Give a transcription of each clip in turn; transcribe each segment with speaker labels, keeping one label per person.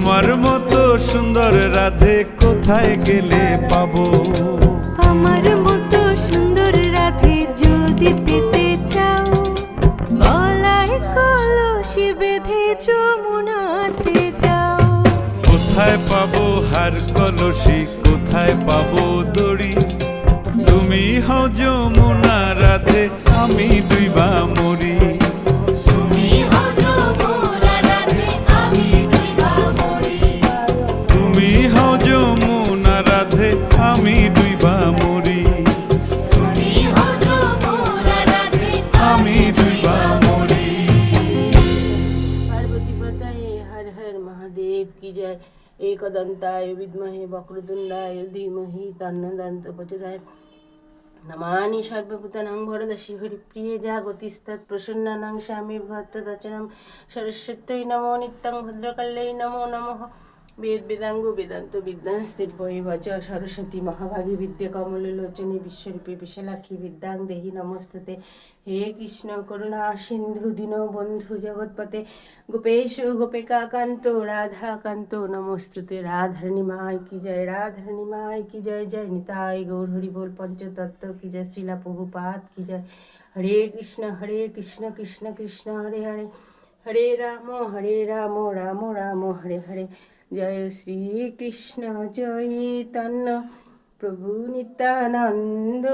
Speaker 1: তোমার মতো সুন্দর রাধে কোথায় গেলে পাবো?
Speaker 2: আমার মতো সুন্দর রাধে যদি পেতে চাও, গলায় কলসি বেঁধে যমুনাতে যাও।
Speaker 1: কোথায় পাবো হার কলসি, কোথায় পাবো দড়ি? তুমি হও যমুনা রাধে, আমি ডুইবা মরি।
Speaker 3: তুমি হও যমুনা রাধে, আমি ডুইবা মরি।
Speaker 1: তুমি হও যমুনা রাধে, আমি ডুইবা মরি।
Speaker 3: তুমি হও যমুনা রাধে,
Speaker 1: আমি ডুইবা মরি।
Speaker 4: पार्वती पतये हर हर महादेव की जय। एकदन्ताय विद्महे वक्रतुण्डाय धीमहि तन्नो दन्तो प्रचोदयात्। नमानि सर्वभूतानां वरदसि हरिप्रिये जागतिस्तत् प्रसन्नानां स्वामी भक्तदचनं। सरस्वत्यै नमो नित्यं भद्रकाल्यै नमो नमः। वेद वेदांग वेदांत विद्यांस्तिर्भय वच सरस्वती महाभागी विद्या कमललोचने विश्वरूपे विशालाक्षी विद्यां देहि नमस्तुते। हे कृष्ण करुणा सिंधु दीनबंधु जगत्पते गोपेश गोपिका कांतो राधा कांतो नमस्तुते। राधारणी माय की जय, राधारणी माय की जय। जय निताय गौर हरि बोल पंचतत्व की जय। श्रीला प्रभुपाद की जय। हरे कृष्ण कृष्ण कृष्ण हरे हरे, हरे राम राम राम हरे हरे। जय श्री कृष्ण चैतन्य प्रभु नित्यानंद,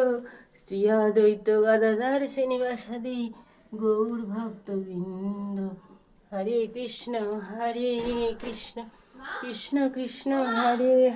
Speaker 4: श्री अद्वैत गदाधर श्रीनिवासादि गौर भक्तवृंद। हरे कृष्ण कृष्ण कृष्ण हरे हरे।